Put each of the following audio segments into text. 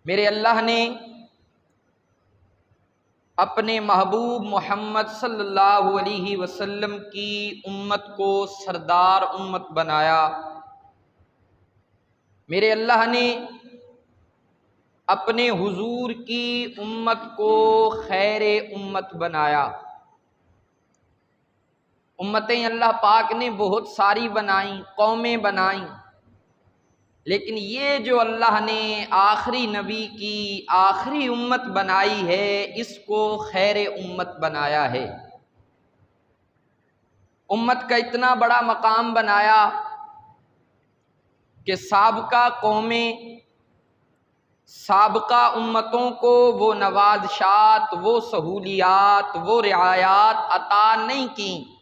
میرے اللہ نے اپنے محبوب محمد صلی اللہ علیہ وسلم کی امت کو سردار امت بنایا۔ میرے اللہ نے اپنے حضور کی امت کو خیر امت بنایا۔ امتیں اللہ پاک نے بہت ساری بنائیں، قومیں بنائیں، لیکن یہ جو اللہ نے آخری نبی کی آخری امت بنائی ہے، اس کو خیر امت بنایا ہے۔ امت کا اتنا بڑا مقام بنایا کہ سابقہ قومیں، سابقہ امتوں کو وہ نوازشات، وہ سہولیات، وہ رعایات عطا نہیں کیں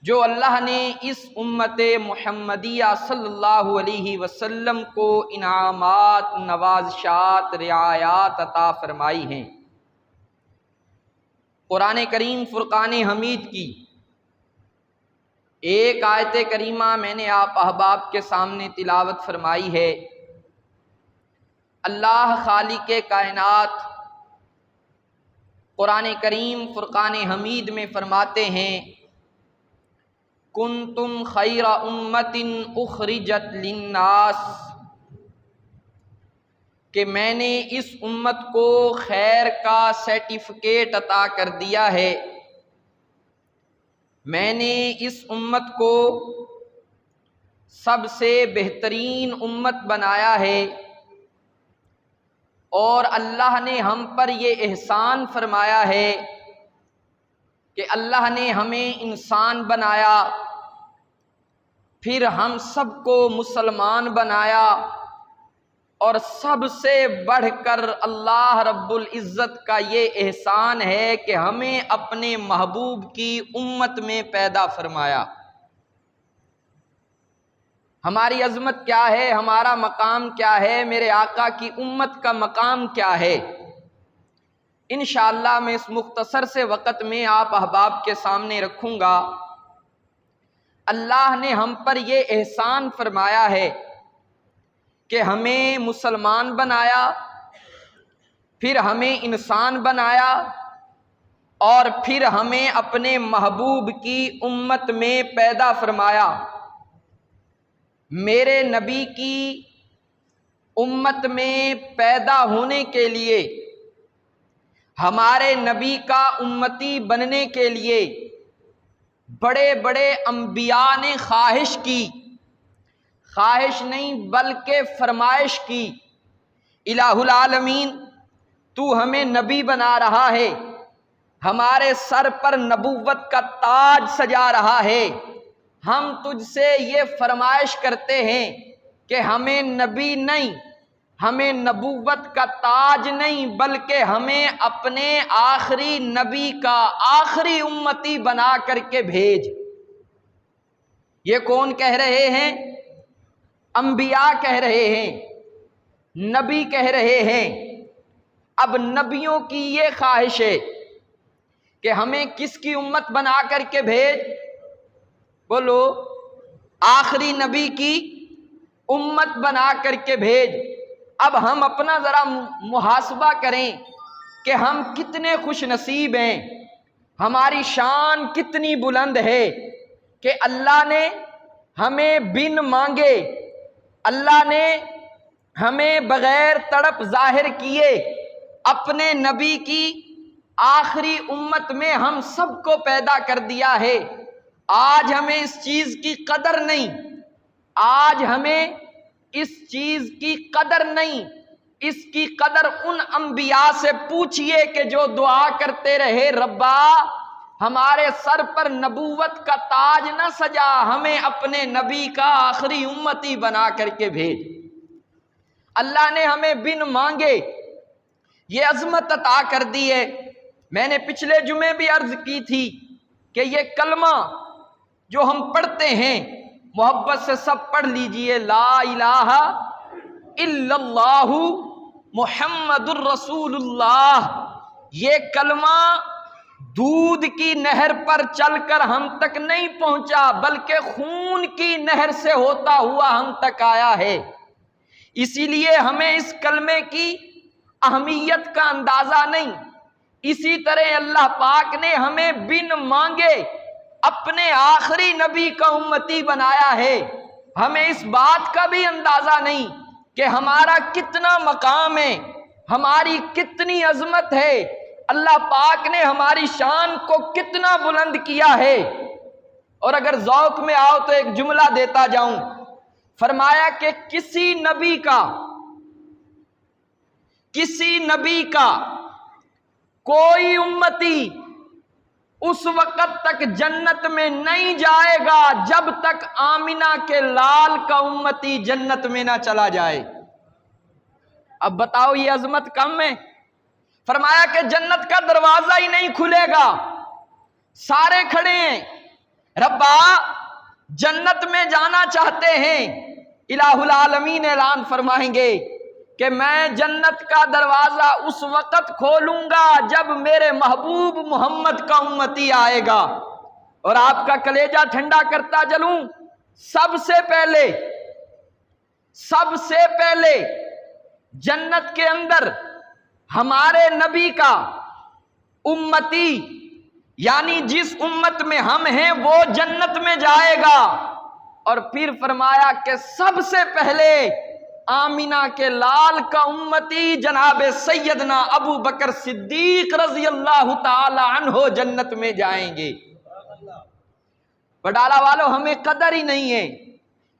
جو اللہ نے اس امت محمدیہ صلی اللہ علیہ وسلم کو انعامات، نوازشات، رعایات عطا فرمائی ہیں۔ قرآن کریم فرقان حمید کی ایک آیت کریمہ میں نے آپ احباب کے سامنے تلاوت فرمائی ہے۔ اللہ خالق کائنات قرآن کریم فرقان حمید میں فرماتے ہیں، کنتم خیر امت اخرجت للناس، کہ میں نے اس امت کو خیر کا سرٹیفکیٹ عطا کر دیا ہے، میں نے اس امت کو سب سے بہترین امت بنایا ہے، اور اللہ نے ہم پر یہ احسان فرمایا ہے کہ اللہ نے ہمیں انسان بنایا، پھر ہم سب کو مسلمان بنایا، اور سب سے بڑھ کر اللہ رب العزت کا یہ احسان ہے کہ ہمیں اپنے محبوب کی امت میں پیدا فرمایا۔ ہماری عظمت کیا ہے، ہمارا مقام کیا ہے، میرے آقا کی امت کا مقام کیا ہے، انشاءاللہ میں اس مختصر سے وقت میں آپ احباب کے سامنے رکھوں گا۔ اللہ نے ہم پر یہ احسان فرمایا ہے کہ ہمیں مسلمان بنایا، پھر ہمیں انسان بنایا، اور پھر ہمیں اپنے محبوب کی امت میں پیدا فرمایا۔ میرے نبی کی امت میں پیدا ہونے کے لیے، ہمارے نبی کا امتی بننے کے لیے بڑے بڑے انبیاء نے خواہش کی، خواہش نہیں بلکہ فرمائش کی، الہ العالمین تو ہمیں نبی بنا رہا ہے، ہمارے سر پر نبوت کا تاج سجا رہا ہے، ہم تجھ سے یہ فرمائش کرتے ہیں کہ ہمیں نبی نہیں، ہمیں نبوت کا تاج نہیں، بلکہ ہمیں اپنے آخری نبی کا آخری امتی بنا کر کے بھیج۔ یہ کون کہہ رہے ہیں؟ انبیاء کہہ رہے ہیں، نبی کہہ رہے ہیں۔ اب نبیوں کی یہ خواہش ہے کہ ہمیں کس کی امت بنا کر کے بھیج؟ بولو، آخری نبی کی امت بنا کر کے بھیج۔ اب ہم اپنا ذرا محاسبہ کریں کہ ہم کتنے خوش نصیب ہیں، ہماری شان کتنی بلند ہے کہ اللہ نے ہمیں بن مانگے، اللہ نے ہمیں بغیر تڑپ ظاہر کیے اپنے نبی کی آخری امت میں ہم سب کو پیدا کر دیا ہے۔ آج ہمیں اس چیز کی قدر نہیں، آج ہمیں اس چیز کی قدر نہیں، اس کی قدر ان انبیاء سے پوچھئے کہ جو دعا کرتے رہے، ربا ہمارے سر پر نبوت کا تاج نہ سجا، ہمیں اپنے نبی کا آخری امتی بنا کر کے بھیج۔ اللہ نے ہمیں بن مانگے یہ عظمت عطا کر دی ہے۔ میں نے پچھلے جمعے بھی عرض کی تھی کہ یہ کلمہ جو ہم پڑھتے ہیں، محبت سے سب پڑھ لیجئے، لا الہ الا اللہ محمد الرسول اللہ۔ یہ کلمہ دودھ کی نہر پر چل کر ہم تک نہیں پہنچا، بلکہ خون کی نہر سے ہوتا ہوا ہم تک آیا ہے۔ اسی لیے ہمیں اس کلمے کی اہمیت کا اندازہ نہیں۔ اسی طرح اللہ پاک نے ہمیں بن مانگے اپنے آخری نبی کا امتی بنایا ہے۔ ہمیں اس بات کا بھی اندازہ نہیں کہ ہمارا کتنا مقام ہے، ہماری کتنی عظمت ہے، اللہ پاک نے ہماری شان کو کتنا بلند کیا ہے۔ اور اگر ذوق میں آؤ تو ایک جملہ دیتا جاؤں، فرمایا کہ کسی نبی کا کوئی امتی اس وقت تک جنت میں نہیں جائے گا جب تک آمنہ کے لال کا امتی جنت میں نہ چلا جائے۔ اب بتاؤ یہ عظمت کم ہے؟ فرمایا کہ جنت کا دروازہ ہی نہیں کھلے گا، سارے کھڑے ہیں، ربا جنت میں جانا چاہتے ہیں، الہ العالمین اعلان فرمائیں گے کہ میں جنت کا دروازہ اس وقت کھولوں گا جب میرے محبوب محمد کا امتی آئے گا۔ اور آپ کا کلیجہ ٹھنڈا کرتا چلوں، سب سے پہلے جنت کے اندر ہمارے نبی کا امتی، یعنی جس امت میں ہم ہیں وہ جنت میں جائے گا۔ اور پھر فرمایا کہ سب سے پہلے آمنہ کے لال کا امتی جناب سیدنا ابو بکر صدیق رضی اللہ تعالی عنہ جنت میں جائیں گے۔ وڈالہ والوں، ہمیں قدر ہی نہیں ہے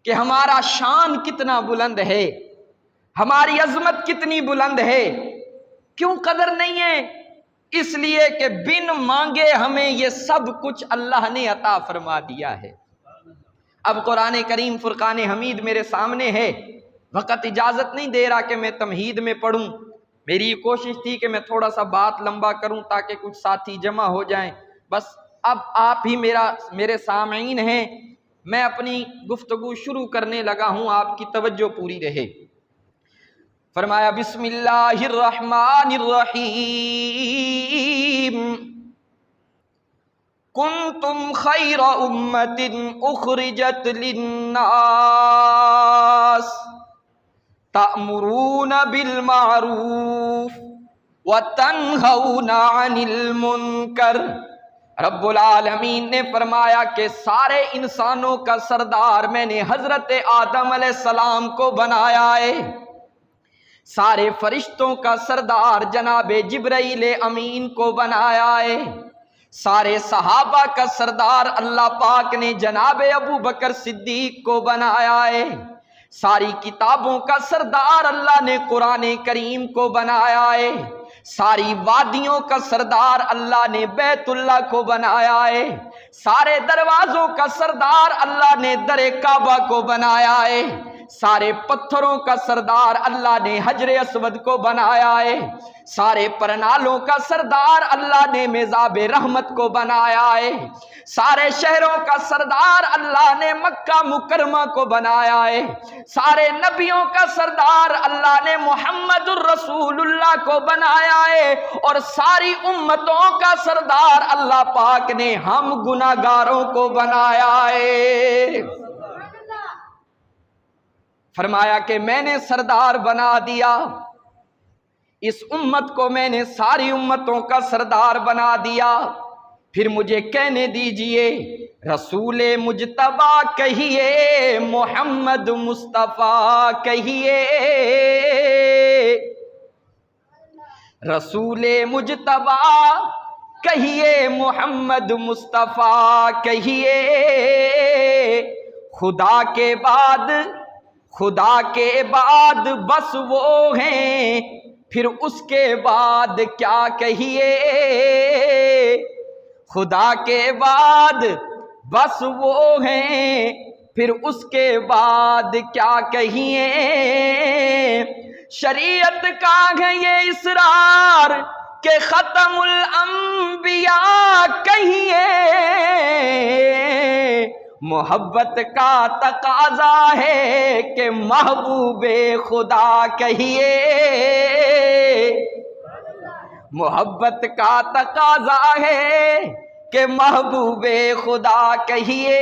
کہ ہمارا شان کتنا بلند ہے، ہماری عظمت کتنی بلند ہے۔ کیوں قدر نہیں ہے؟ اس لیے کہ بن مانگے ہمیں یہ سب کچھ اللہ نے عطا فرما دیا ہے۔ اب قرآن کریم فرقان حمید میرے سامنے ہے، وقت اجازت نہیں دے رہا کہ میں تمہید میں پڑھوں، میری کوشش تھی کہ میں تھوڑا سا بات لمبا کروں تاکہ کچھ ساتھی جمع ہو جائیں۔ بس اب آپ ہی میرے سامعین ہیں، میں اپنی گفتگو شروع کرنے لگا ہوں، آپ کی توجہ پوری رہے۔ فرمایا بسم اللہ الرحمن الرحیم، کنتم خیر امت اخرجت للناس تأمرون بالمعروف وتنہون عن المنکر۔ رب العالمین نے فرمایا کہ سارے انسانوں کا سردار میں نے حضرت آدم علیہ السلام کو بنایا ہے، سارے فرشتوں کا سردار جناب جبرائیل امین کو بنایا ہے، سارے صحابہ کا سردار اللہ پاک نے جناب ابو بکر صدیق کو بنایا ہے، ساری کتابوں کا سردار اللہ نے قرآن کریم کو بنایا ہے، ساری وادیوں کا سردار اللہ نے بیت اللہ کو بنایا ہے، سارے دروازوں کا سردار اللہ نے در کعبہ کو بنایا ہے، سارے پتھروں کا سردار اللہ نے حجر اسود کو بنایا ہے، سارے پرنالوں کا سردار اللہ نے میزاب رحمت کو بنایا ہے، سارے شہروں کا سردار اللہ نے مکہ مکرمہ کو بنایا ہے، سارے نبیوں کا سردار اللہ نے محمد الرسول اللہ کو بنایا ہے، اور ساری امتوں کا سردار اللہ پاک نے ہم گناہگاروں کو بنایا ہے۔ فرمایا کہ میں نے سردار بنا دیا اس امت کو، میں نے ساری امتوں کا سردار بنا دیا۔ پھر مجھے کہنے دیجئے رسول مجتبی کہیے، محمد مصطفیٰ کہیے، رسول مجتبی کہیے، محمد مصطفیٰ کہیے، خدا کے بعد بس وہ ہیں، پھر اس کے بعد کیا کہیے، خدا کے بعد بس وہ ہیں، پھر اس کے بعد کیا کہیے، شریعت کا ہے یہ اسرار کہ ختم الانبیاء کہیے، محبت کا تقاضا ہے کہ محبوب خدا کہیے، محبت کا تقاضا ہے کہ محبوب خدا کہیے،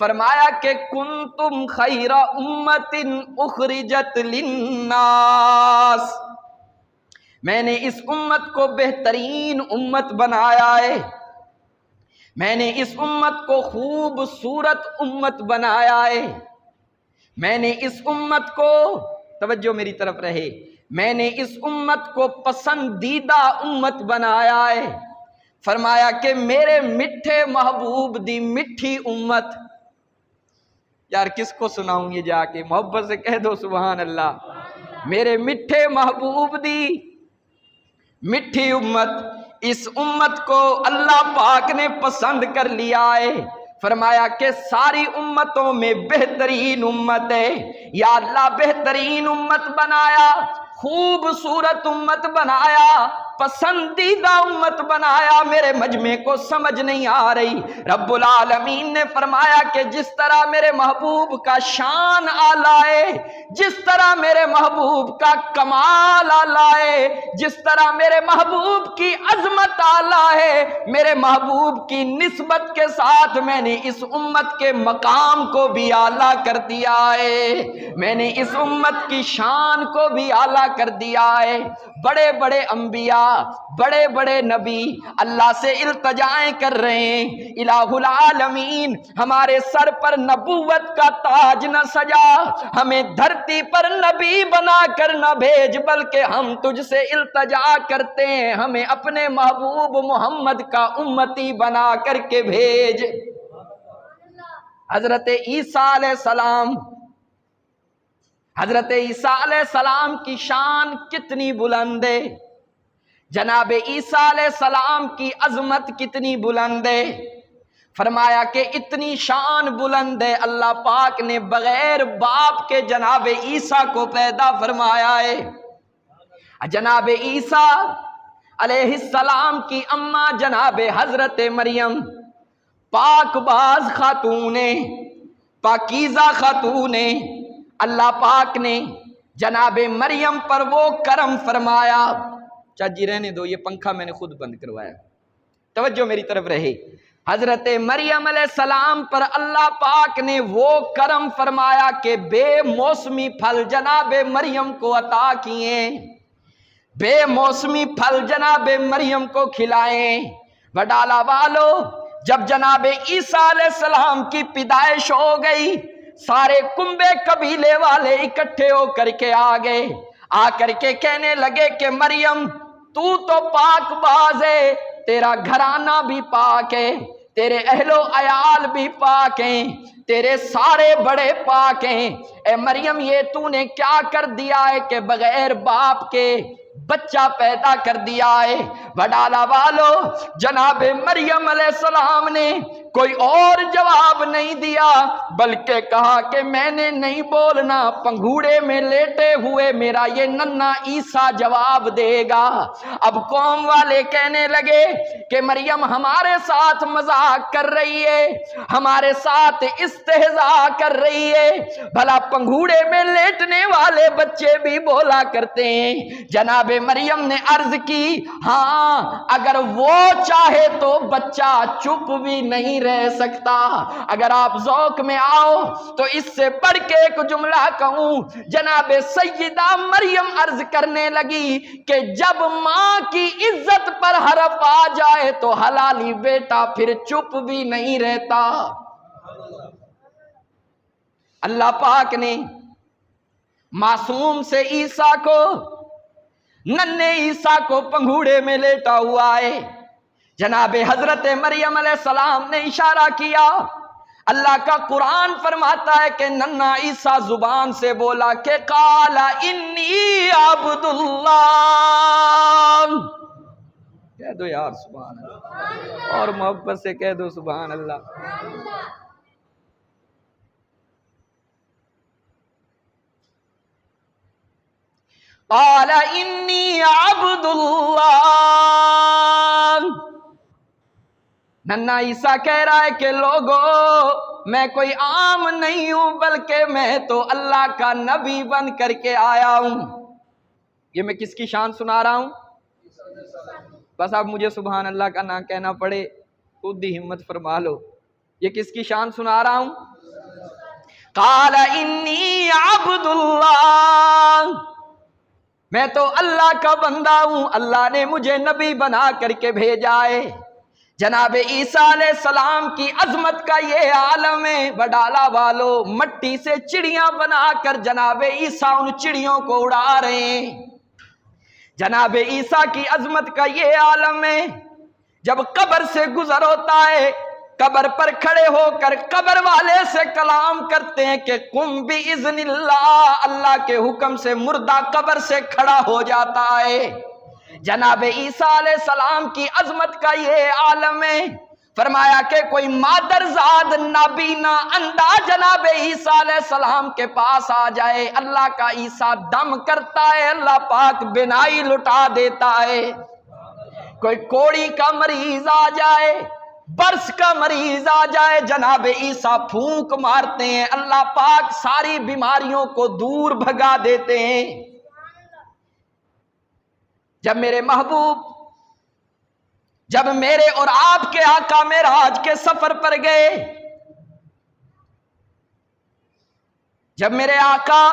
فرمایا کہ کنتم خیر امت اخرجت للناس، میں نے اس امت کو بہترین امت بنایا ہے، میں نے اس امت کو خوبصورت امت بنایا ہے، میں نے اس امت کو، توجہ میری طرف رہے، میں نے اس امت کو پسندیدہ امت بنایا ہے، فرمایا کہ میرے میٹھے محبوب دی میٹھی امت، یار کس کو سناؤں یہ جا کے، محبت سے کہہ دو سبحان اللہ، میرے میٹھے محبوب دی میٹھی امت، اس امت کو اللہ پاک نے پسند کر لیا ہے، فرمایا کہ ساری امتوں میں بہترین امت ہے، یا اللہ بہترین امت بنایا، خوبصورت امت بنایا، پسندیدہ امت بنایا، میرے مجمع کو سمجھ نہیں آ رہی۔ رب العالمین نے فرمایا کہ جس طرح میرے محبوب کا شان اعلیٰ ہے، جس طرح میرے محبوب کا کمال اعلیٰ ہے، جس طرح میرے محبوب کی عظمت اعلیٰ ہے، میرے محبوب کی نسبت کے ساتھ میں نے اس امت کے مقام کو بھی اعلیٰ کر دیا ہے، میں نے اس امت کی شان کو بھی اعلیٰ کر دیا ہے۔ بڑے بڑے انبیاء، بڑے بڑے نبی اللہ سے التجائیں کر رہے ہیں، الہ العالمین ہمارے سر پر نبوت کا تاج نہ سجا، ہمیں دھرتی پر نبی بنا کر نہ بھیج، بلکہ ہم تجھ سے التجا کرتے ہیں ہمیں اپنے محبوب محمد کا امتی بنا کر کے بھیج۔ حضرت عیسیٰ علیہ السلام، حضرت عیسیٰ علیہ السلام کی شان کتنی بلند ہے، جناب عیسیٰ علیہ السلام کی عظمت کتنی بلند ہے، فرمایا کہ اتنی شان بلند ہے اللہ پاک نے بغیر باپ کے جناب عیسیٰ کو پیدا فرمایا ہے۔ جناب عیسیٰ علیہ السلام کی اماں جناب حضرت مریم پاک باز خاتون، پاکیزہ خاتون، اللہ پاک نے جناب مریم پر وہ کرم فرمایا، چاچی رہنے دو یہ پنکھا میں نے خود بند کروایا، توجہ میری طرف رہے، حضرت مریم علیہ السلام پر اللہ پاک نے وہ کرم فرمایا کہ بے موسمی پھل جناب مریم کو عطا کیے، بے موسمی پھل جناب مریم کو کھلائیں۔ وڈالا والو، جب جناب عیسیٰ علیہ السلام کی پیدائش ہو گئی، سارے کنبے قبیلے والے اکٹھے ہو کر کے آ گئے، آ کر کے کہنے لگے کہ مریم تو پاک باز ہے، تیرا گھرانہ بھی پاک ہے، تیرے اہل و عیال بھی پاک ہیں، تیرے سارے بڑے پاک ہیں، اے مریم یہ تو نے کیا کر دیا ہے کہ بغیر باپ کے بچہ پیدا کر دیا ہے۔ وڈالا والو، جناب مریم علیہ السلام نے کوئی اور جواب نہیں دیا، بلکہ کہا کہ میں نے نہیں بولنا، پنگھوڑے میں لیٹے ہوئے میرا یہ ننھا عیسیٰ جواب دے گا۔ اب قوم والے کہنے لگے کہ مریم ہمارے ساتھ مذاق کر رہی ہے، ہمارے ساتھ استہزاء کر رہی ہے، بھلا پنگھوڑے میں لیٹنے والے بچے بھی بولا کرتے ہیں۔ جناب مریم نے عرض کی ہاں اگر وہ چاہے تو بچہ چپ بھی نہیں رہ سکتا۔ اگر آپ ذوق میں آؤ تو اس سے پڑھ کے ایک جملہ کہوں، جناب سیدہ مریم عرض کرنے لگی کہ جب ماں کی عزت پر حرف آ جائے تو حلالی بیٹا پھر چپ بھی نہیں رہتا۔ اللہ پاک نے معصوم سے عیسیٰ کو، ننھے عیسیٰ کو پنگھوڑے میں لیٹا ہوا ہے، جناب حضرت مریم علیہ السلام نے اشارہ کیا، اللہ کا قرآن فرماتا ہے کہ ننھا عیسیٰ زبان سے بولا کہ قال انی عبد اللہ، کہہ دو یار سبحان اللہ، اور محبت سے کہہ دو سبحان اللہ۔ قال انی عبد اللہ، ننھا عیسیٰ کہہ رہا ہے کہ لوگوں میں کوئی عام نہیں ہوں، بلکہ میں تو اللہ کا نبی بن کر کے آیا ہوں۔ یہ میں کس کی شان سنا رہا ہوں؟ بس اب مجھے سبحان اللہ کا نہ کہنا پڑے، خود ہی ہمت فرما لو۔ یہ کس کی شان سنا رہا ہوں؟ قال انی عبد اللہ، میں تو اللہ کا بندہ ہوں، اللہ نے مجھے نبی بنا کر کے بھیجا ہے۔ جناب عیسیٰ علیہ السلام کی عظمت کا یہ عالم ہے، وڈالہ والو مٹی سے چڑیاں بنا کر جناب عیسیٰ ان چڑیوں کو اڑا رہے ہیں۔ جناب عیسیٰ کی عظمت کا یہ عالم ہے، جب قبر سے گزر ہوتا ہے، قبر پر کھڑے ہو کر قبر والے سے کلام کرتے ہیں کہ قم باذن اللہ، اللہ کے حکم سے مردہ قبر سے کھڑا ہو جاتا ہے۔ جناب عیسیٰ علیہ السلام کی عظمت کا یہ عالم ہے، فرمایا کہ کوئی مادرزاد نابینا اندھا جناب عیسیٰ علیہ السلام کے پاس آ جائے، اللہ کا عیسیٰ دم کرتا ہے، اللہ پاک بینائی لٹا دیتا ہے۔ کوئی کوڑی کا مریض آ جائے، برس کا مریض آ جائے، جناب عیسیٰ پھونک مارتے ہیں، اللہ پاک ساری بیماریوں کو دور بھگا دیتے ہیں۔ جب میرے محبوب، جب میرے اور آپ کے آقا معراج کے سفر پر گئے، جب میرے آقا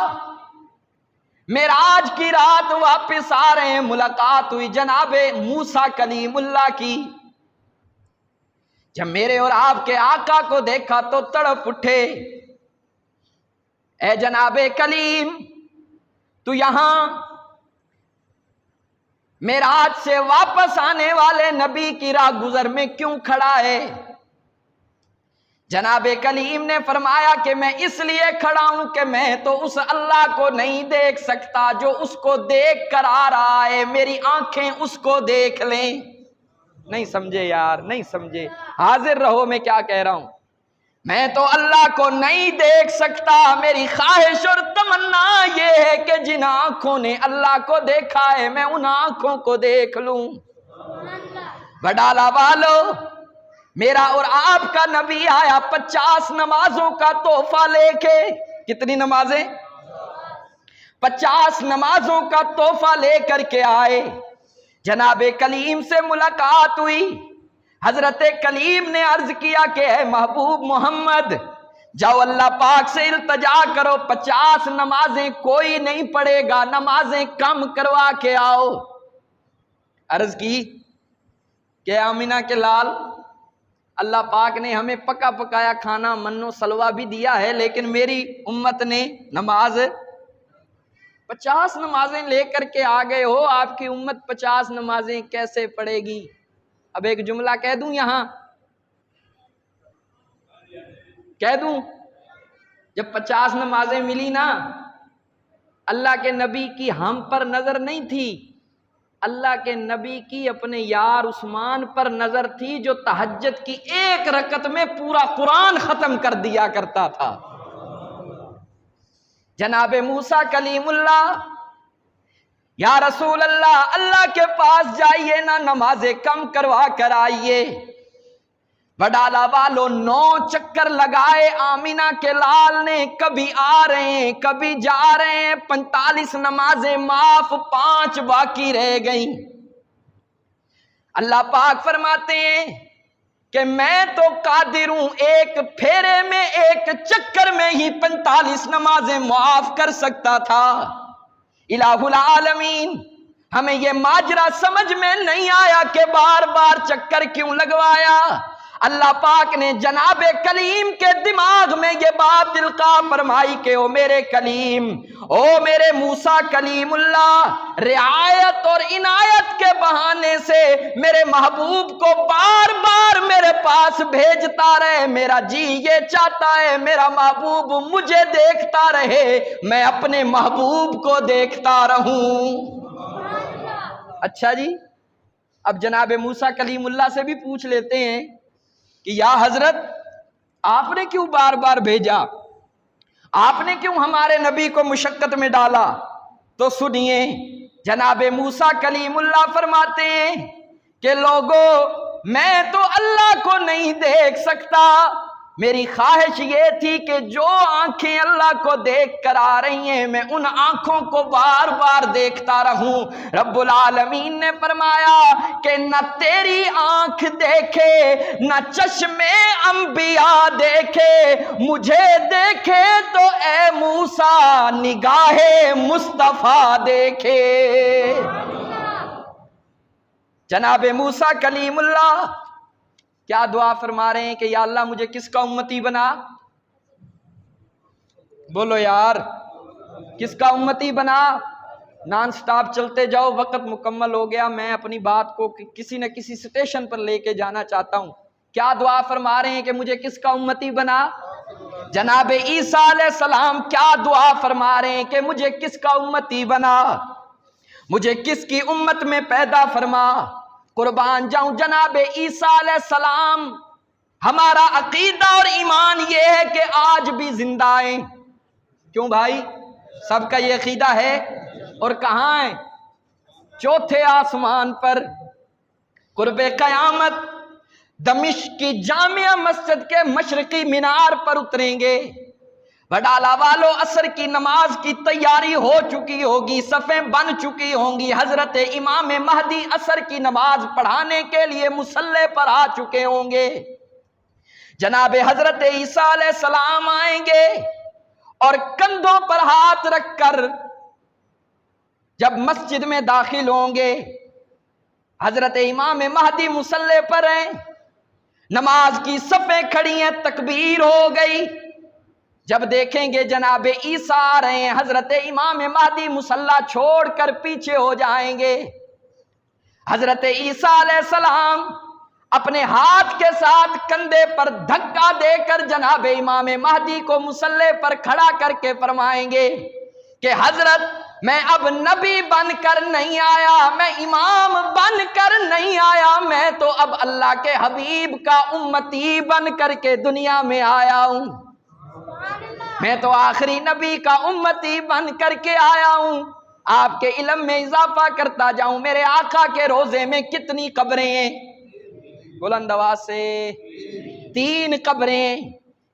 معراج کی رات واپس آ رہے ہیں، ملاقات ہوئی جناب موسیٰ کلیم اللہ کی۔ جب میرے اور آپ کے آقا کو دیکھا تو تڑپ اٹھے، اے جناب کلیم، تو یہاں معراج سے واپس آنے والے نبی کی راہ گزر میں کیوں کھڑا ہے؟ جناب کلیم نے فرمایا کہ میں اس لیے کھڑا ہوں کہ میں تو اس اللہ کو نہیں دیکھ سکتا جو اس کو دیکھ کر آ رہا ہے، میری آنکھیں اس کو دیکھ لیں۔ نہیں سمجھے یار، نہیں سمجھے، حاضر رہو میں کیا کہہ رہا ہوں۔ میں تو اللہ کو نہیں دیکھ سکتا، میری خواہش اور تمنا یہ ہے کہ جن آنکھوں نے اللہ کو دیکھا ہے میں ان آنکھوں کو دیکھ لوں۔ وڈالہ والو، میرا اور آپ کا نبی آیا 50 نمازوں کا تحفہ لے کے۔ کتنی نمازیں؟ 50 نمازوں کا تحفہ لے کر کے آئے۔ جناب کلیم سے ملاقات ہوئی، حضرت کلیم نے عرض کیا کہ اے محبوب محمد، جاؤ اللہ پاک سے التجا کرو، 50 نمازیں کوئی نہیں پڑھے گا، نمازیں کم کروا کے آؤ۔ عرض کی کہ آمینہ کے لال، اللہ پاک نے ہمیں پکا پکایا کھانا من و سلوہ بھی دیا ہے، لیکن میری امت نے نماز 50 نمازیں لے کر کے آ گئے ہو، آپ کی امت 50 نمازیں کیسے پڑھے گی؟ اب ایک جملہ کہہ دوں، یہاں کہہ دوں، جب 50 نمازیں ملی نا، اللہ کے نبی کی ہم پر نظر نہیں تھی، اللہ کے نبی کی اپنے یار عثمان پر نظر تھی، جو تہجد کی 1 رکعت میں پورا قرآن ختم کر دیا کرتا تھا۔ جناب موسیٰ کلیم اللہ، یا رسول اللہ، اللہ کے پاس جائیے نا، نمازیں کم کروا کر آئیے۔ وڈالہ والو 9 چکر لگائے آمینہ کے لال نے، کبھی آ رہے ہیں کبھی جا رہے ہیں، 45 نمازیں معاف، 5 باقی رہ گئیں۔ اللہ پاک فرماتے ہیں کہ میں تو قادر ہوں، ایک پھیرے میں، ایک چکر میں ہی 45 نمازیں معاف کر سکتا تھا۔ الہ العالمین، ہمیں یہ ماجرا سمجھ میں نہیں آیا کہ بار بار چکر کیوں لگوایا۔ اللہ پاک نے جناب کلیم کے دماغ میں یہ بات القاء فرمائی کہ او میرے کلیم، او میرے موسیٰ کلیم اللہ، رعایت اور عنایت کے بہانے سے میرے محبوب کو بار بار میرے پاس بھیجتا رہے۔ میرا جی یہ چاہتا ہے میرا محبوب مجھے دیکھتا رہے، میں اپنے محبوب کو دیکھتا رہوں۔ اچھا جی، اب جناب موسیٰ کلیم اللہ سے بھی پوچھ لیتے ہیں کہ یا حضرت، آپ نے کیوں بار بار بھیجا؟ آپ نے کیوں ہمارے نبی کو مشقت میں ڈالا؟ تو سنیے، جناب موسیٰ کلیم اللہ فرماتے ہیں کہ لوگو، میں تو اللہ کو نہیں دیکھ سکتا، میری خواہش یہ تھی کہ جو آنکھیں اللہ کو دیکھ کر آ رہی ہیں میں ان آنکھوں کو بار بار دیکھتا رہوں۔ رب العالمین نے فرمایا کہ نہ تیری آنکھ دیکھے نہ چشمے انبیاء دیکھے، مجھے دیکھے تو اے موسیٰ نگاہ مصطفیٰ دیکھے۔ جناب موسیٰ کلیم اللہ کیا دعا فرما رہے ہیں کہ یا اللہ مجھے کس کا امتی بنا؟ بولو یار، کس کا امتی بنا؟ نان سٹاپ چلتے جاؤ، وقت مکمل ہو گیا، میں اپنی بات کو کسی نہ کسی سٹیشن پر لے کے جانا چاہتا ہوں۔ کیا دعا فرما رہے ہیں کہ مجھے کس کا امتی بنا؟ جناب عیسیٰ علیہ السلام کیا دعا فرما رہے ہیں کہ مجھے کس کا امتی بنا، مجھے کس کی امت میں پیدا فرما۔ قربان جاؤں جناب عیسیٰ علیہ السلام، ہمارا عقیدہ اور ایمان یہ ہے کہ آج بھی زندہ ہیں۔ کیوں بھائی؟ سب کا یہ عقیدہ ہے۔ اور کہاں ہیں؟ چوتھے آسمان پر، قرب قیامت دمشق کی جامع مسجد کے مشرقی مینار پر اتریں گے۔ وڈالہ والو عصر کی نماز کی تیاری ہو چکی ہوگی، صفیں بن چکی ہوں گی، حضرت امام مہدی عصر کی نماز پڑھانے کے لیے مصلی پر آ چکے ہوں گے۔ جناب حضرت عیسیٰ علیہ السلام آئیں گے اور کندھوں پر ہاتھ رکھ کر جب مسجد میں داخل ہوں گے، حضرت امام مہدی مصلی پر ہیں، نماز کی صفیں کھڑی ہیں، تکبیر ہو گئی۔ جب دیکھیں گے جناب عیسیٰ آ رہے ہیں، حضرت امام مہدی مصلی چھوڑ کر پیچھے ہو جائیں گے۔ حضرت عیسیٰ علیہ السلام اپنے ہاتھ کے ساتھ کندھے پر دھکا دے کر جناب امام مہدی کو مصلی پر کھڑا کر کے فرمائیں گے کہ حضرت میں اب نبی بن کر نہیں آیا، میں امام بن کر نہیں آیا، میں تو اب اللہ کے حبیب کا امتی بن کر کے دنیا میں آیا ہوں، میں تو آخری نبی کا امتی بن کر کے آیا ہوں۔ آپ کے علم میں اضافہ کرتا جاؤں، میرے آقا کے روزے میں کتنی قبریں ہیں؟ بلند آواز سے 3 قبریں۔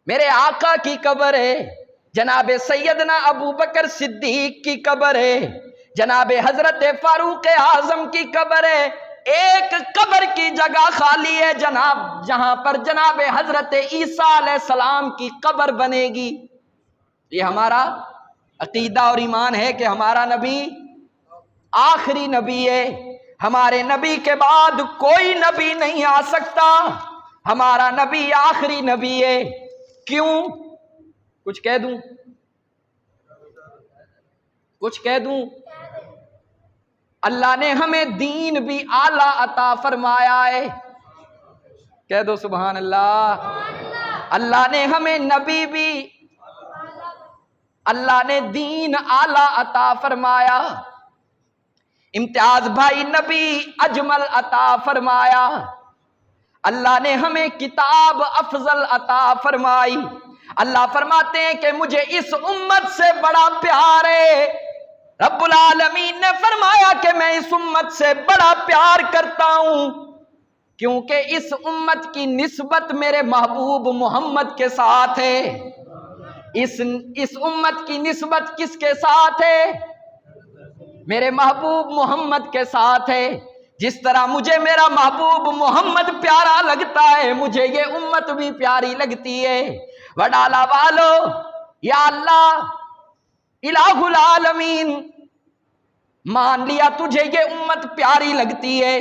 میرے آقا کی قبر ہے، جناب سیدنا ابو بکر صدیق کی قبر ہے، جناب حضرت فاروق اعظم کی قبر ہے۔ ایک قبر کی جگہ خالی ہے جناب، جہاں پر جناب حضرت عیسیٰ علیہ السلام کی قبر بنے گی۔ یہ ہمارا عقیدہ اور ایمان ہے کہ ہمارا نبی آخری نبی ہے، ہمارے نبی کے بعد کوئی نبی نہیں آ سکتا، ہمارا نبی آخری نبی ہے۔ کیوں؟ کچھ کہہ دوں؟ کچھ کہہ دوں؟ اللہ نے ہمیں دین بھی اعلیٰ عطا فرمایا ہے، کہہ دو سبحان اللہ۔ اللہ نے ہمیں نبی بھی، اللہ نے دین اعلیٰ عطا فرمایا، امتیاز بھائی نبی اجمل عطا فرمایا، اللہ نے ہمیں کتاب افضل عطا فرمائی۔ اللہ فرماتے ہیں کہ مجھے اس امت سے بڑا پیار ہے، رب العالمین نے فرمایا کہ میں اس امت سے بڑا پیار کرتا ہوں کیونکہ اس امت کی نسبت میرے محبوب محمد کے ساتھ ہے۔ اس امت کی نسبت کس کے ساتھ ہے؟ میرے محبوب محمد کے ساتھ ہے۔ جس طرح مجھے میرا محبوب محمد پیارا لگتا ہے، مجھے یہ امت بھی پیاری لگتی ہے۔ وڈالہ والو، یا اللہ الہ العالمین، مان لیا تجھے یہ امت پیاری لگتی ہے،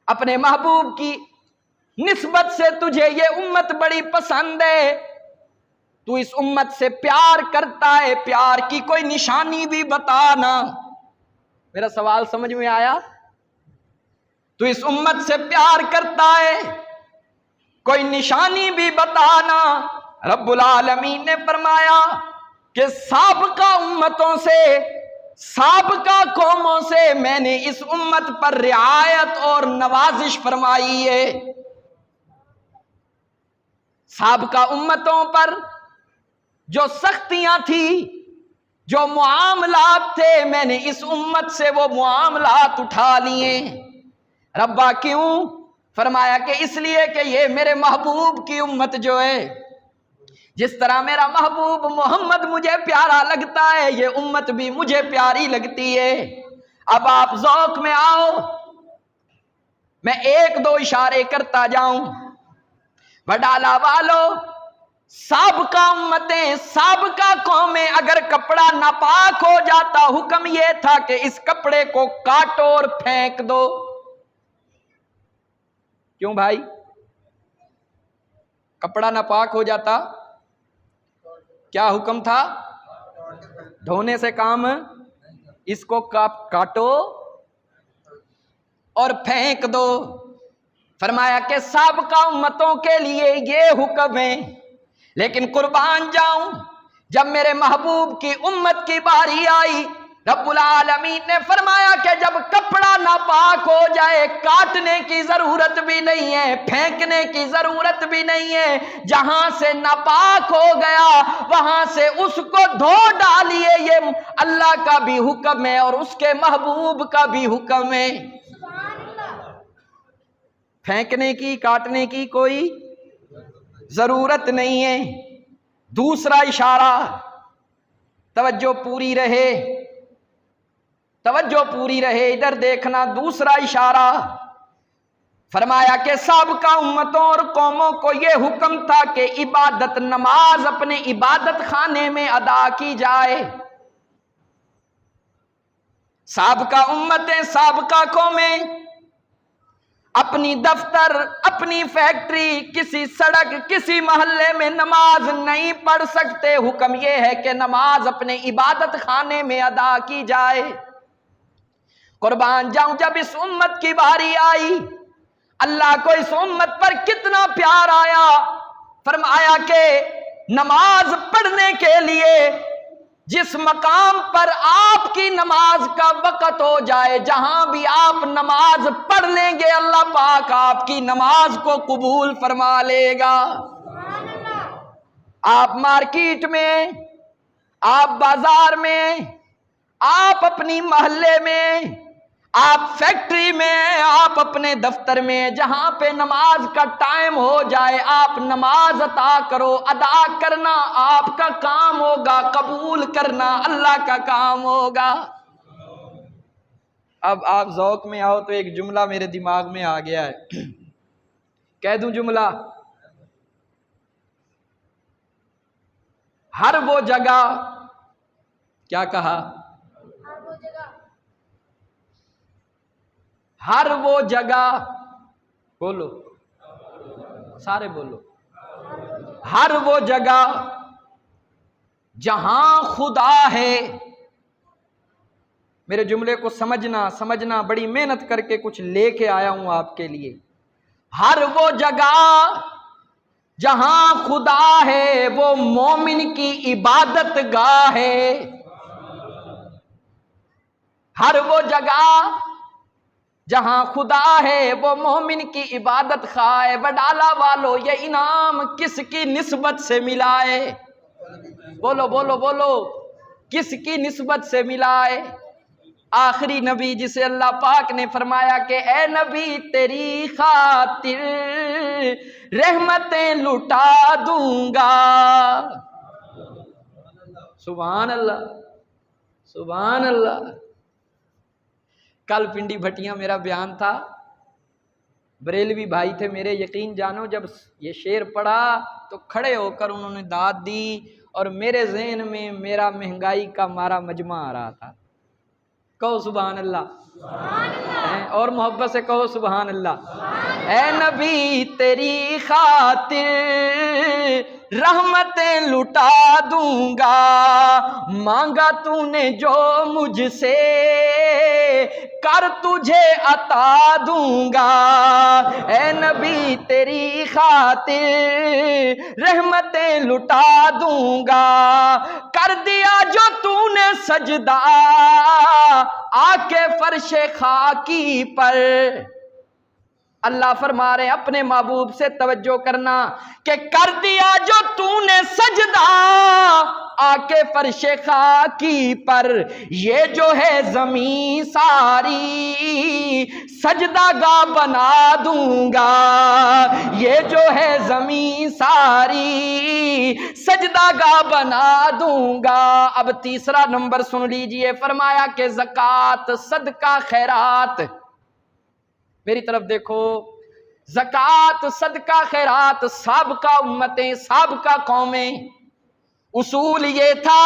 اپنے محبوب کی نسبت سے تجھے یہ امت بڑی پسند ہے، تو اس امت سے پیار کرتا ہے، پیار کی کوئی نشانی بھی بتانا۔ میرا سوال سمجھ میں آیا؟ تو اس امت سے پیار کرتا ہے، کوئی نشانی بھی بتانا۔ رب العالمین نے فرمایا کہ سابقہ امتوں سے، سابقہ قوموں سے میں نے اس امت پر رعایت اور نوازش فرمائی ہے۔ سابقہ امتوں پر جو سختیاں تھی، جو معاملات تھے، میں نے اس امت سے وہ معاملات اٹھا لیے۔ ربا کیوں؟ فرمایا کہ اس لیے کہ یہ میرے محبوب کی امت جو ہے، جس طرح میرا محبوب محمد مجھے پیارا لگتا ہے، یہ امت بھی مجھے پیاری لگتی ہے۔ اب آپ ذوق میں آؤ، میں ایک دو اشارے کرتا جاؤں۔ وڈالہ والو، سابقہ امتیں، سابقہ قومیں اگر کپڑا ناپاک ہو جاتا، حکم یہ تھا کہ اس کپڑے کو کاٹو اور پھینک دو۔ کیوں بھائی؟ کپڑا ناپاک ہو جاتا، کیا حکم تھا؟ دھونے سے کام، اس کو کاٹو اور پھینک دو۔ فرمایا کہ سابقہ امتوں کے لیے یہ حکم ہے، لیکن قربان جاؤں، جب میرے محبوب کی امت کی باری آئی، رب العالمین نے فرمایا کہ جب کپڑا ناپاک ہو جائے، کاٹنے کی ضرورت بھی نہیں ہے، پھینکنے کی ضرورت بھی نہیں ہے، جہاں سے ناپاک ہو گیا وہاں سے اس کو دھو ڈالیے۔ یہ اللہ کا بھی حکم ہے اور اس کے محبوب کا بھی حکم ہے۔ پھینکنے کی، کاٹنے کی کوئی ضرورت نہیں ہے۔ دوسرا اشارہ، توجہ پوری رہے، توجہ پوری رہے، ادھر دیکھنا۔ دوسرا اشارہ فرمایا کہ سابقہ امتوں اور قوموں کو یہ حکم تھا کہ عبادت، نماز اپنے عبادت خانے میں ادا کی جائے۔ سابقہ امتیں، سابقہ قومیں اپنی دفتر، اپنی فیکٹری، کسی سڑک، کسی محلے میں نماز نہیں پڑھ سکتے۔ حکم یہ ہے کہ نماز اپنے عبادت خانے میں ادا کی جائے۔ قربان جاؤں، جب اس امت کی باری آئی، اللہ کو اس امت پر کتنا پیار آیا، فرمایا کہ نماز پڑھنے کے لیے جس مقام پر آپ کی نماز کا وقت ہو جائے، جہاں بھی آپ نماز پڑھ لیں گے، اللہ پاک آپ کی نماز کو قبول فرما لے گا۔ آپ مارکیٹ میں، آپ بازار میں، آپ اپنی محلے میں، آپ فیکٹری میں، آپ اپنے دفتر میں، جہاں پہ نماز کا ٹائم ہو جائے، آپ نماز عطا کرو۔ ادا کرنا آپ کا کام ہوگا، قبول کرنا اللہ کا کام ہوگا۔ اب آپ ذوق میں آؤ تو ایک جملہ میرے دماغ میں آ گیا ہے، کہہ دوں جملہ؟ ہر وہ جگہ، کیا کہا؟ ہر وہ جگہ، بولو سارے بولو، ہر وہ جگہ جہاں خدا ہے۔ میرے جملے کو سمجھنا، بڑی محنت کر کے کچھ لے کے آیا ہوں آپ کے لیے۔ ہر وہ جگہ جہاں خدا ہے وہ مومن کی عبادت گاہ ہے۔ ہر وہ جگہ جہاں خدا ہے وہ مومن کی عبادت خواہ ہے۔ وڈالہ والو، یہ انعام کس کی نسبت سے ملا ہے؟ بولو بولو بولو، کس کی نسبت سے ملا ہے؟ آخری نبی جسے اللہ پاک نے فرمایا کہ اے نبی تیری خاطر رحمتیں لٹا دوں گا۔ سبحان اللہ، سبحان اللہ۔ کل پنڈی بھٹیاں میرا بیان تھا، بریلوی بھائی تھے میرے، یقین جانو جب یہ شعر پڑھا تو کھڑے ہو کر انہوں نے داد دی، اور میرے ذہن میں میرا مہنگائی کا مارا مجمع آ رہا تھا۔ کہو سبحان اللہ، سبحان اللہ، اور محبت سے کہو سبحان اللہ۔ اے نبی تیری خاطر رحمتیں لٹا دوں گا، مانگا تو نے جو مجھ سے کر تجھے عطا دوں گا۔ اے نبی تیری خاطر رحمتیں لٹا دوں گا، کر دیا جو تو نے سجدہ آ کے فرش خاکی پر، اللہ فرما رہے اپنے محبوب سے توجہ کرنا کہ کر دیا جو تو نے سجدہ آ کے فرش خاکی پر، یہ جو ہے زمین ساری سجدہ گاہ بنا دوں گا، یہ جو ہے زمین ساری سجدہ گاہ بنا دوں گا۔ اب تیسرا نمبر سن لیجئے، فرمایا کہ زکوٰۃ، صدقہ، خیرات، میری طرف دیکھو، زکوٰۃ، صدقہ، خیرات، سابقہ امتیں، سابقہ قومیں، اصول یہ تھا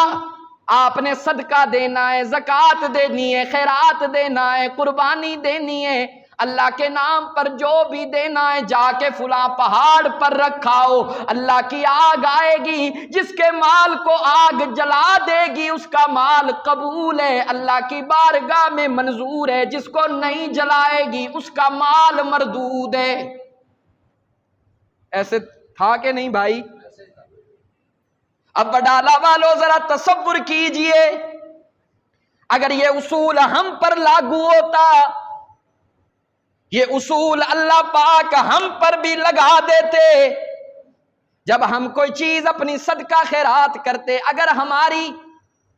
آپ نے صدقہ دینا ہے، زکوٰۃ دینی ہے، خیرات دینا ہے، قربانی دینی ہے، اللہ کے نام پر جو بھی دینا ہے جا کے فلاں پہاڑ پر رکھاؤ، اللہ کی آگ آئے گی، جس کے مال کو آگ جلا دے گی اس کا مال قبول ہے، اللہ کی بارگاہ میں منظور ہے، جس کو نہیں جلائے گی اس کا مال مردود ہے۔ ایسے تھا کہ نہیں بھائی؟ اب وڈالہ والوں ذرا تصور کیجئے، اگر یہ اصول ہم پر لاگو ہوتا، یہ اصول اللہ پاک ہم پر بھی لگا دیتے، جب ہم کوئی چیز اپنی صدقہ خیرات کرتے، اگر ہماری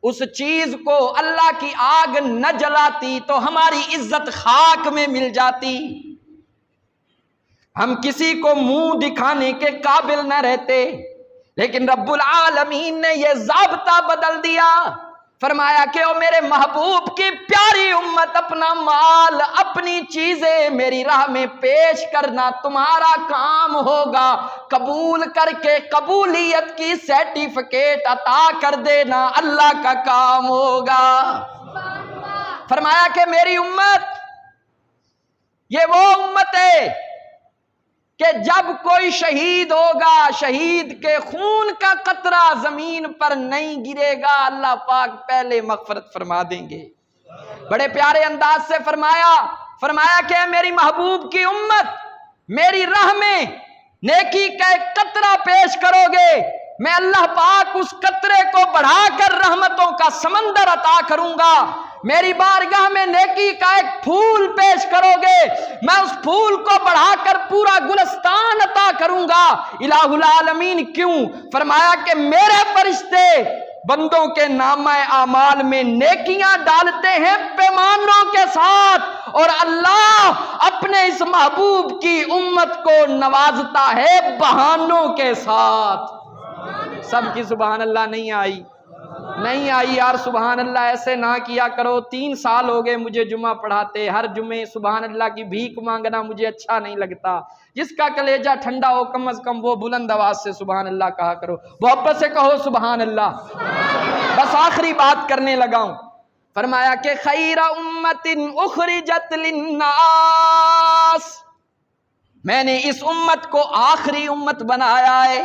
اس چیز کو اللہ کی آگ نہ جلاتی تو ہماری عزت خاک میں مل جاتی، ہم کسی کو منہ دکھانے کے قابل نہ رہتے، لیکن رب العالمین نے یہ ضابطہ بدل دیا، فرمایا کہ او میرے محبوب کی پیاری امت، اپنا مال، اپنی چیزیں میری راہ میں پیش کرنا تمہارا کام ہوگا، قبول کر کے قبولیت کی سرٹیفکیٹ عطا کر دینا اللہ کا کام ہوگا۔ فرمایا کہ میری امت یہ وہ امت ہے کہ جب کوئی شہید ہوگا، شہید کے خون کا قطرہ زمین پر نہیں گرے گا، اللہ پاک پہلے مغفرت فرما دیں گے۔ بڑے پیارے انداز سے فرمایا کہ میری محبوب کی امت، میری راہ میں نیکی کا ایک قطرہ پیش کرو گے، میں اللہ پاک اس قطرے کو بڑھا کر رحمتوں کا سمندر عطا کروں گا۔ میری بارگاہ میں نیکی کا ایک پھول پیش کرو گے، میں اس پھول کو بڑھا کر پورا گلستان عطا کروں گا۔ الہ العالمین کیوں؟ فرمایا کہ میرے فرشتے بندوں کے نامہ اعمال میں نیکیاں ڈالتے ہیں پیمانوں کے ساتھ، اور اللہ اپنے اس محبوب کی امت کو نوازتا ہے بہانوں کے ساتھ۔ سب کی سبحان اللہ نہیں آئی یار، سبحان اللہ ایسے نہ کیا کرو، 3 سال ہو گئے مجھے جمعہ پڑھاتے، ہر جمعے سبحان اللہ کی بھیک مانگنا مجھے اچھا نہیں لگتا۔ جس کا کلیجہ ٹھنڈا ہو کم از کم وہ بلند آواز سے سبحان اللہ کہا کرو، محبت سے کہو سبحان اللہ۔ بس آخری بات کرنے لگا ہوں، فرمایا کہ خیر امت اخرجت للناس، میں نے اس امت کو آخری امت بنایا ہے،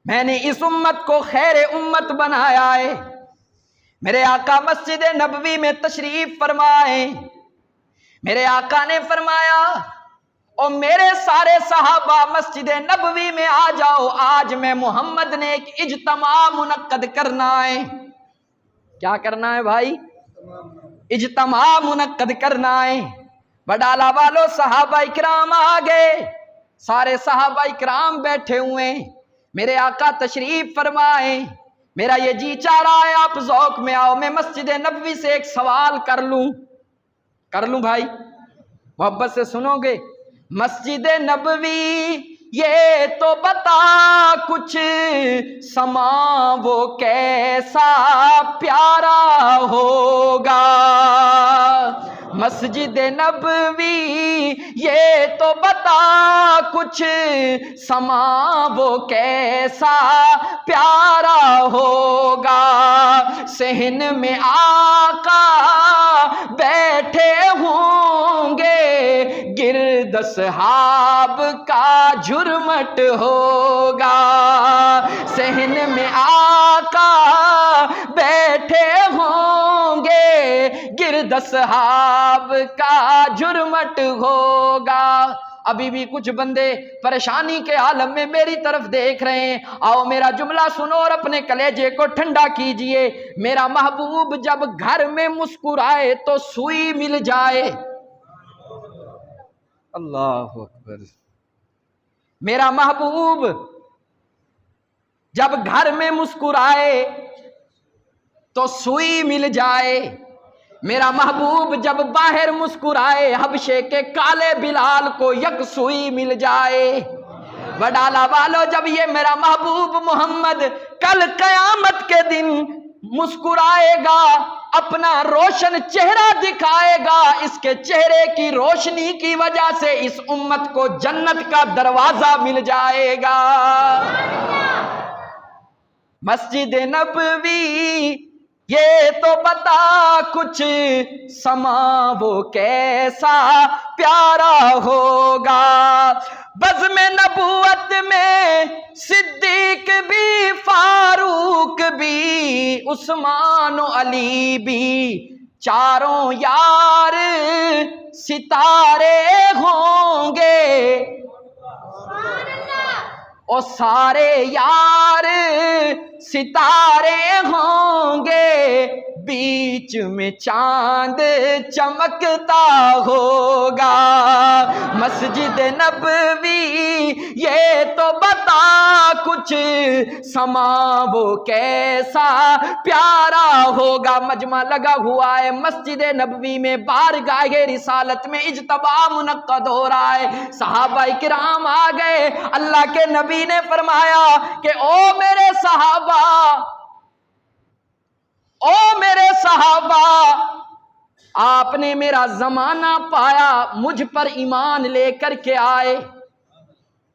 میں نے اس امت کو خیر امت بنایا ہے۔ میرے آقا مسجد نبوی میں تشریف فرمائے، میرے آقا نے فرمایا اور میرے سارے صحابہ مسجد نبوی میں آ جاؤ، آج میں محمد نے ایک اجتماع منعقد کرنا ہے۔ کیا کرنا ہے بھائی؟ اجتماع منعقد کرنا ہے۔ وڈالہ والوں صحابہ اکرام آ گئے، سارے صحابہ اکرام بیٹھے ہوئے، میرے آقا تشریف فرمائے، میرا یہ جی چاہ رہا ہے آپ ذوق میں آؤ، میں مسجد نبوی سے ایک سوال کر لوں بھائی، محبت سے سنو گے؟ مسجد نبوی یہ تو بتا کچھ سما وہ کیسا پیارا ہوگا، مسجد نبوی یہ تو بتا کچھ سما وہ کیسا پیارا ہوگا، صحن میں آقا بیٹھے ہوں گے، گرد اصحاب کا جھرمٹ ہوگا، صحن میں آقا بیٹھے ہوں گے، گرد اصحاب کا جھرمٹ ہوگا۔ ابھی بھی کچھ بندے پریشانی کے عالم میں میری طرف دیکھ رہے ہیں، آؤ میرا جملہ سنو اور اپنے کلیجے کو ٹھنڈا کیجئے۔ میرا محبوب جب گھر میں مسکرائے تو سوئی مل جائے، اللہ اکبر۔ میرا محبوب جب گھر میں مسکرائے تو سوئی مل جائے، میرا محبوب جب باہر مسکرائے حبشے کے کالے بلال کو یک سوئی مل جائے۔ وڈالہ والو جب یہ میرا محبوب محمد کل قیامت کے دن مسکرائے گا، اپنا روشن چہرہ دکھائے گا، اس کے چہرے کی روشنی کی وجہ سے اس امت کو جنت کا دروازہ مل جائے گا۔ مسجد نبوی یہ تو بتا کچھ، سما وہ کیسا پیارا ہوگا، بزم نبوت میں صدیق بھی، فاروق بھی، عثمان و علی بھی، چاروں یار ستارے ہوں گے، اور سارے یار ستارے ہوں گے، بیچ میں چاند چمکتا ہوگا۔ مسجد نبوی یہ تو بتا کچھ، سما وہ کیسا پیارا ہوگا۔ مجمع لگا ہوا ہے مسجد نبوی میں، بارگاہ رسالت میں اجتماع منعقد ہو رہا ہے، صحابہ کرام آ گئے، اللہ کے نبی نے فرمایا کہ او میرے صحابہ، او میرے صحابہ، آپ نے میرا زمانہ پایا، مجھ پر ایمان لے کر کے آئے۔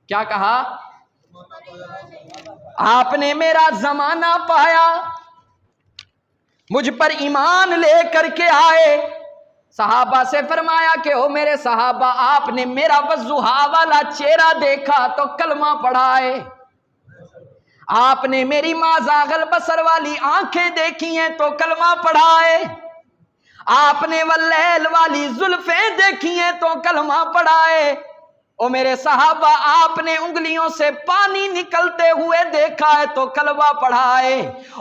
کیا کہا؟ آپ نے میرا زمانہ پایا، مجھ پر ایمان لے کر کے آئے۔ صحابہ سے فرمایا کہ او میرے صحابہ، آپ نے میرا وضحا والا چہرہ دیکھا تو کلمہ پڑھائے، آپ نے میری ما زاغ البصر والی آنکھیں دیکھی ہیں تو کلمہ پڑھائے، آپ نے واللیل والی زلفیں دیکھی ہیں تو کلمہ پڑھائے۔ او میرے صحابہ، آپ نے انگلیوں سے پانی نکلتے ہوئے دیکھا ہے تو کلمہ پڑھائے۔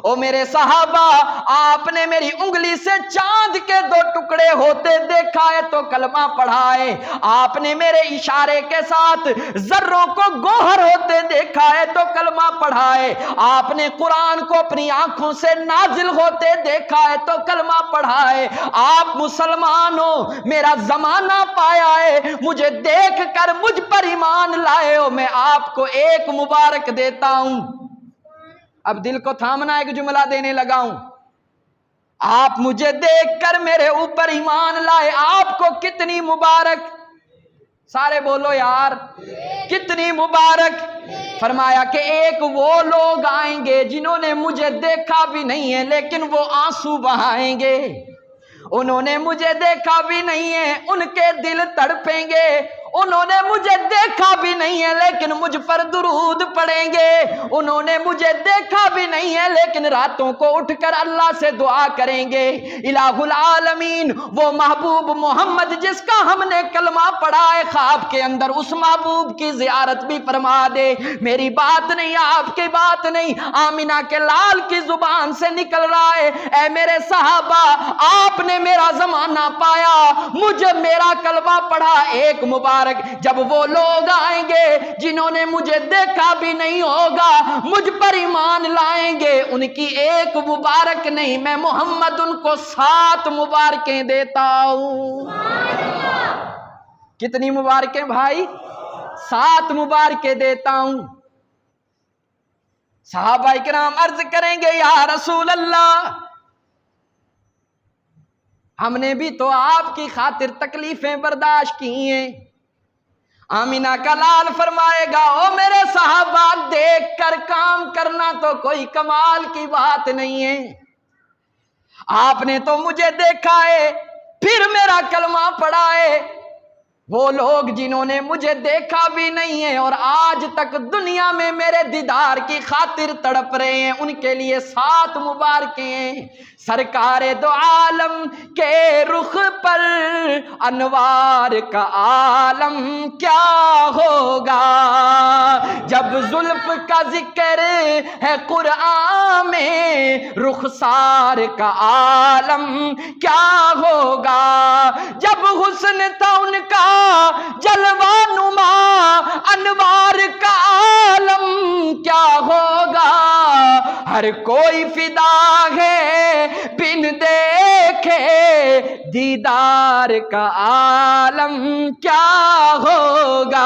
او میرے صحابہ، آپ نے میری انگلی سے چاند کے 2 ٹکڑے ہوتے دیکھا ہے تو کلمہ پڑھائے، آپ نے میرے اشارے کے ساتھ ذروں کو گوہر ہوتے دیکھا ہے تو کلمہ پڑھائے، آپ نے قرآن کو اپنی آنکھوں سے نازل ہوتے دیکھا ہے تو کلمہ پڑھائے۔ آپ مسلمان ہو، میرا زمانہ پایا ہے، مجھے دیکھ کر مجھ پر ایمان لائے ہو، میں آپ کو ایک مبارک دیتا ہوں۔ اب دل کو تھامنا ایک جملہ دینے لگا ہوں، آپ مجھے دیکھ کر میرے اوپر ایمان لائے، آپ کو کتنی مبارک، سارے بولو یار کتنی مبارک۔ فرمایا کہ ایک وہ لوگ آئیں گے جنہوں نے مجھے دیکھا بھی نہیں ہے لیکن وہ آنسو بہائیں گے، انہوں نے مجھے دیکھا بھی نہیں ہے، ان کے دل تڑپیں گے، انہوں نے مجھے دیکھا بھی نہیں ہے لیکن مجھ پر درود پڑھیں گے، انہوں نے مجھے دیکھا بھی نہیں ہے لیکن راتوں کو اٹھ کر اللہ سے دعا کریں گے۔ الہ العالمین وہ محبوب محمد جس کا ہم نے کلمہ پڑھا ہے، خواب کے اندر اس محبوب کی زیارت بھی فرما دے۔ میری بات نہیں، آپ کی بات نہیں، آمینہ کے لال کی زبان سے نکل رہا ہے، اے میرے صحابہ، آپ نے میرا زمانہ پایا، مجھے میرا کلمہ پڑھا، ایک مبارک۔ جب وہ لوگ آئیں گے جنہوں نے مجھے دیکھا بھی نہیں ہوگا، مجھ پر ایمان لائیں گے، ان کی ایک مبارک نہیں، میں محمد ان کو 7 مبارکیں دیتا ہوں۔ کتنی مبارکیں بھائی؟ 7 مبارکیں دیتا ہوں۔ صحابہ کرام عرض کریں گے یا رسول اللہ، ہم نے بھی تو آپ کی خاطر تکلیفیں برداشت کی ہیں۔ آمینہ کا لال فرمائے گا، او میرے صحابہ، دیکھ کر کام کرنا تو کوئی کمال کی بات نہیں ہے، آپ نے تو مجھے دیکھا ہے پھر میرا کلمہ پڑھا ہے، وہ لوگ جنہوں نے مجھے دیکھا بھی نہیں ہے اور آج تک دنیا میں میرے دیدار کی خاطر تڑپ رہے ہیں، ان کے لیے 7 مبارکیں ہیں۔ سرکار دو عالم کے رخ پر انوار کا عالم کیا ہوگا، جب زلف کا ذکر ہے قرآن میں رخسار کا عالم کیا ہوگا، جب حسن تھا ان کا جلوہ ہر کوئی فدا ہے بن دیکھے دیدار کا عالم کیا ہوگا.